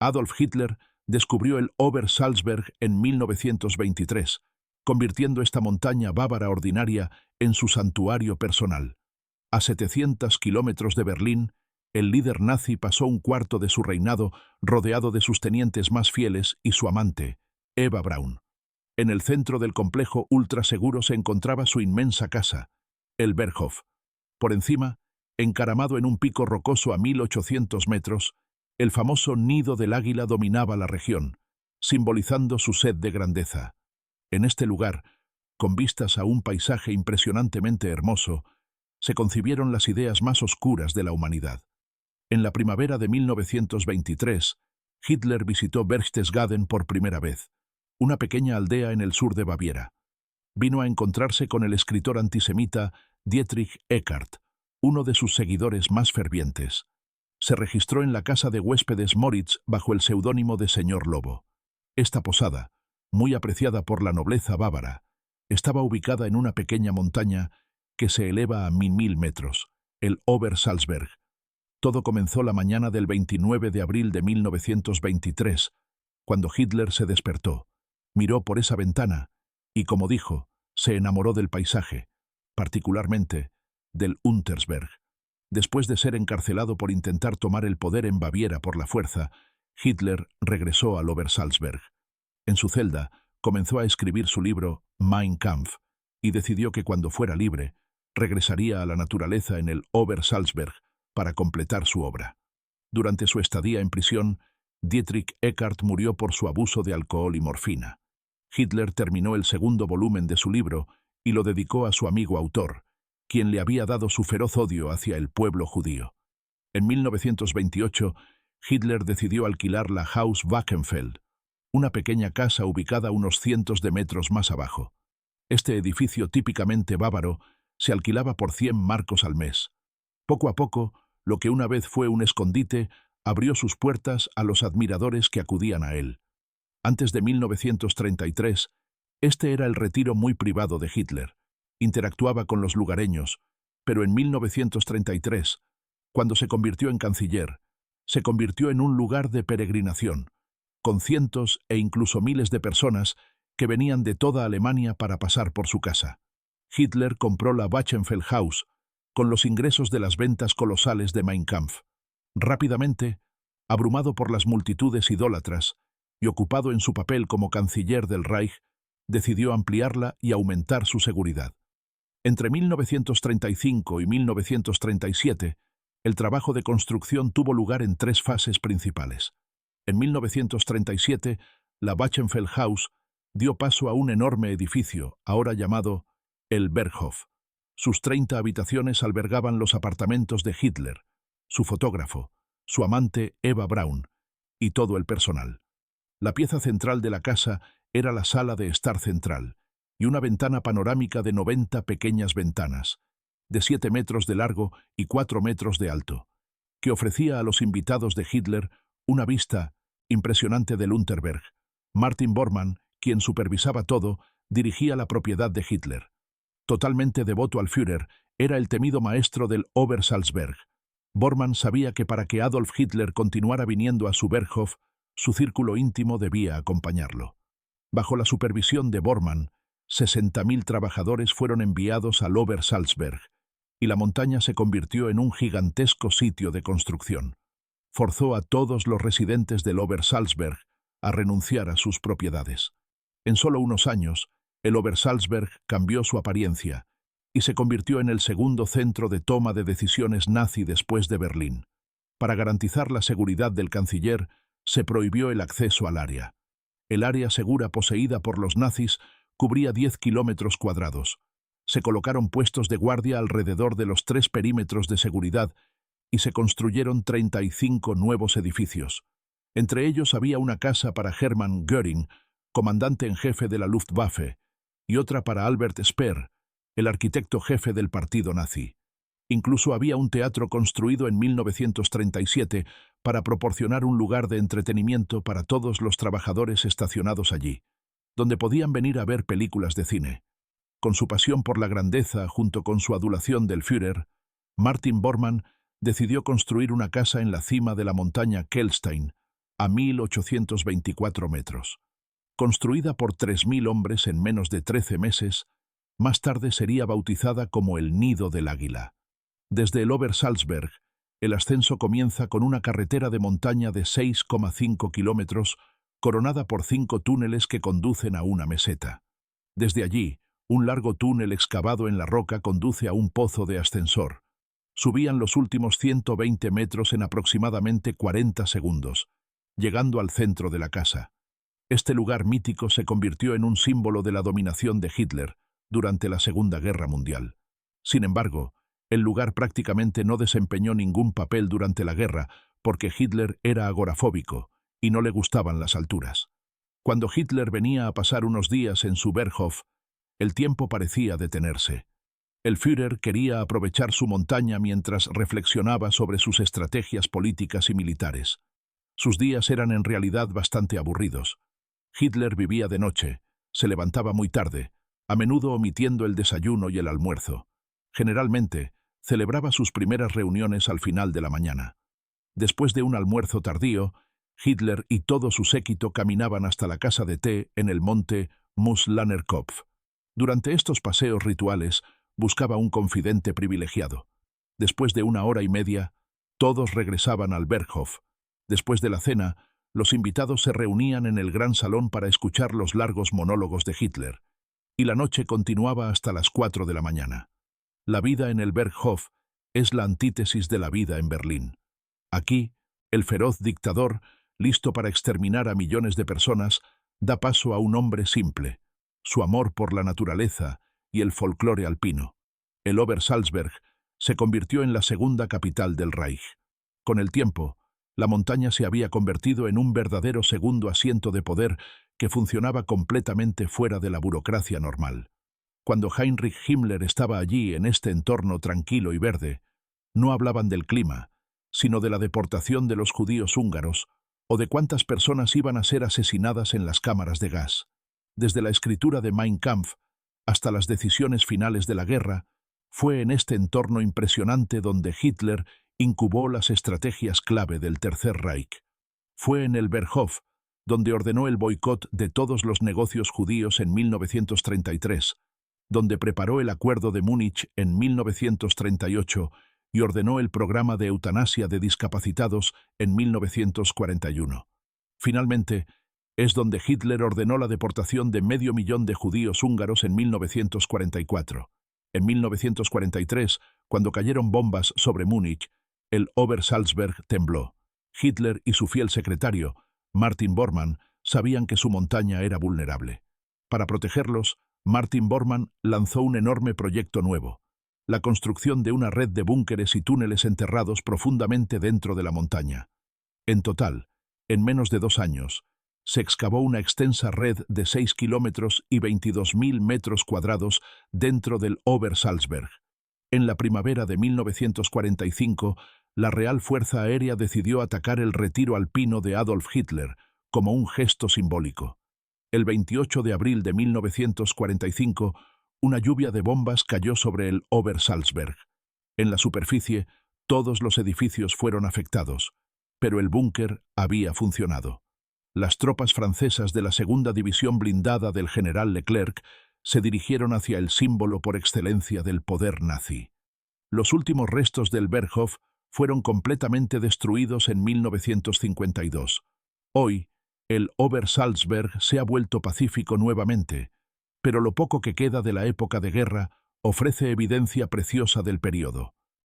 Adolf Hitler descubrió el Obersalzberg en 1923, convirtiendo esta montaña bávara ordinaria en su santuario personal. A 700 kilómetros de Berlín, el líder nazi pasó un cuarto de su reinado rodeado de sus tenientes más fieles y su amante, Eva Braun. En el centro del complejo ultraseguro se encontraba su inmensa casa, el Berghof. Por encima, encaramado en un pico rocoso a 1800 metros, el famoso nido del águila dominaba la región, simbolizando su sed de grandeza. En este lugar, con vistas a un paisaje impresionantemente hermoso, se concibieron las ideas más oscuras de la humanidad. En la primavera de 1923, Hitler visitó Berchtesgaden por primera vez, una pequeña aldea en el sur de Baviera. Vino a encontrarse con el escritor antisemita Dietrich Eckart, uno de sus seguidores más fervientes. Se registró en la casa de huéspedes Moritz bajo el seudónimo de Señor Lobo. Esta posada, muy apreciada por la nobleza bávara, estaba ubicada en una pequeña montaña que se eleva a 1000 metros, el Obersalzberg. Todo comenzó la mañana del 29 de abril de 1923, cuando Hitler se despertó, miró por esa ventana y, como dijo, se enamoró del paisaje, particularmente del Untersberg. Después de ser encarcelado por intentar tomar el poder en Baviera por la fuerza, Hitler regresó al Obersalzberg. En su celda, comenzó a escribir su libro Mein Kampf y decidió que cuando fuera libre, regresaría a la naturaleza en el Obersalzberg para completar su obra. Durante su estadía en prisión, Dietrich Eckart murió por su abuso de alcohol y morfina. Hitler terminó el segundo volumen de su libro y lo dedicó a su amigo autor, quien le había dado su feroz odio hacia el pueblo judío. En 1928, Hitler decidió alquilar la Haus Wachenfeld, una pequeña casa ubicada unos cientos de metros más abajo. Este edificio típicamente bávaro se alquilaba por 100 marcos al mes. Poco a poco, lo que una vez fue un escondite abrió sus puertas a los admiradores que acudían a él. Antes de 1933, este era el retiro muy privado de Hitler. Interactuaba con los lugareños, pero en 1933, cuando se convirtió en canciller, se convirtió en un lugar de peregrinación, con cientos e incluso miles de personas que venían de toda Alemania para pasar por su casa. Hitler compró la Wachenfeld Haus con los ingresos de las ventas colosales de Mein Kampf. Rápidamente, abrumado por las multitudes idólatras y ocupado en su papel como canciller del Reich, decidió ampliarla y aumentar su seguridad. Entre 1935 y 1937, el trabajo de construcción tuvo lugar en 3 fases principales. En 1937, la Wachenfeld Haus dio paso a un enorme edificio, ahora llamado el Berghof. Sus 30 habitaciones albergaban los apartamentos de Hitler, su fotógrafo, su amante Eva Braun y todo el personal. La pieza central de la casa era la sala de estar central y una ventana panorámica de 90 pequeñas ventanas, de 7 metros de largo y 4 metros de alto, que ofrecía a los invitados de Hitler una vista impresionante del Unterberg. Martin Bormann, quien supervisaba todo, dirigía la propiedad de Hitler. Totalmente devoto al Führer, era el temido maestro del Obersalzberg. Bormann sabía que para que Adolf Hitler continuara viniendo a su Berghof, su círculo íntimo debía acompañarlo. Bajo la supervisión de Bormann, 60.000 trabajadores fueron enviados al Obersalzberg, y la montaña se convirtió en un gigantesco sitio de construcción. Forzó a todos los residentes del Obersalzberg a renunciar a sus propiedades. En solo unos años, el Obersalzberg cambió su apariencia y se convirtió en el segundo centro de toma de decisiones nazi después de Berlín. Para garantizar la seguridad del canciller, se prohibió el acceso al área. El área segura poseída por los nazis cubría 10 kilómetros cuadrados. Se colocaron puestos de guardia alrededor de los 3 perímetros de seguridad y se construyeron 35 nuevos edificios. Entre ellos había una casa para Hermann Göring, comandante en jefe de la Luftwaffe, y otra para Albert Speer, el arquitecto jefe del partido nazi. Incluso había un teatro construido en 1937 para proporcionar un lugar de entretenimiento para todos los trabajadores estacionados allí, donde podían venir a ver películas de cine. Con su pasión por la grandeza junto con su adulación del Führer, Martin Bormann decidió construir una casa en la cima de la montaña Kelstein, a 1.824 metros. Construida por 3.000 hombres en menos de 13 meses, más tarde sería bautizada como el Nido del Águila. Desde el Obersalzberg, el ascenso comienza con una carretera de montaña de 6,5 kilómetros, coronada por 5 túneles que conducen a una meseta. Desde allí, un largo túnel excavado en la roca conduce a un pozo de ascensor. Subían los últimos 120 metros en aproximadamente 40 segundos, llegando al centro de la casa. Este lugar mítico se convirtió en un símbolo de la dominación de Hitler durante la Segunda Guerra Mundial. Sin embargo, el lugar prácticamente no desempeñó ningún papel durante la guerra porque Hitler era agorafóbico y no le gustaban las alturas. Cuando Hitler venía a pasar unos días en su Berghof, el tiempo parecía detenerse. El Führer quería aprovechar su montaña mientras reflexionaba sobre sus estrategias políticas y militares. Sus días eran en realidad bastante aburridos. Hitler vivía de noche, se levantaba muy tarde, a menudo omitiendo el desayuno y el almuerzo. Generalmente, celebraba sus primeras reuniones al final de la mañana. Después de un almuerzo tardío, Hitler y todo su séquito caminaban hasta la casa de té en el monte Muslanerkopf. Durante estos paseos rituales, buscaba un confidente privilegiado. Después de 1 hora y media, todos regresaban al Berghof. Después de la cena, los invitados se reunían en el gran salón para escuchar los largos monólogos de Hitler, y la noche continuaba hasta las 4 de la mañana. La vida en el Berghof es la antítesis de la vida en Berlín. Aquí, el feroz dictador, listo para exterminar a millones de personas, da paso a un hombre simple, su amor por la naturaleza y el folclore alpino. El Obersalzberg se convirtió en la segunda capital del Reich. Con el tiempo, la montaña se había convertido en un verdadero segundo asiento de poder que funcionaba completamente fuera de la burocracia normal. Cuando Heinrich Himmler estaba allí en este entorno tranquilo y verde, no hablaban del clima, sino de la deportación de los judíos húngaros o de cuántas personas iban a ser asesinadas en las cámaras de gas. Desde la escritura de Mein Kampf hasta las decisiones finales de la guerra, fue en este entorno impresionante donde Hitler incubó las estrategias clave del Tercer Reich. Fue en el Berghof donde ordenó el boicot de todos los negocios judíos en 1933, donde preparó el Acuerdo de Múnich en 1938 y ordenó el programa de eutanasia de discapacitados en 1941. Finalmente, es donde Hitler ordenó la deportación de 500.000 de judíos húngaros en 1944. En 1943, cuando cayeron bombas sobre Múnich, el Obersalzberg tembló. Hitler y su fiel secretario, Martin Bormann, sabían que su montaña era vulnerable. Para protegerlos, Martin Bormann lanzó un enorme proyecto nuevo: la construcción de una red de búnkeres y túneles enterrados profundamente dentro de la montaña. En total, en menos de 2 años, se excavó una extensa red de 6 kilómetros y 22.000 metros cuadrados dentro del Obersalzberg. En la primavera de 1945, la Real Fuerza Aérea decidió atacar el retiro alpino de Adolf Hitler como un gesto simbólico. El 28 de abril de 1945, una lluvia de bombas cayó sobre el Obersalzberg. En la superficie, todos los edificios fueron afectados, pero el búnker había funcionado. Las tropas francesas de la segunda división blindada del general Leclerc se dirigieron hacia el símbolo por excelencia del poder nazi. Los últimos restos del Berghof fueron completamente destruidos en 1952. Hoy, el Obersalzberg se ha vuelto pacífico nuevamente, pero lo poco que queda de la época de guerra ofrece evidencia preciosa del periodo.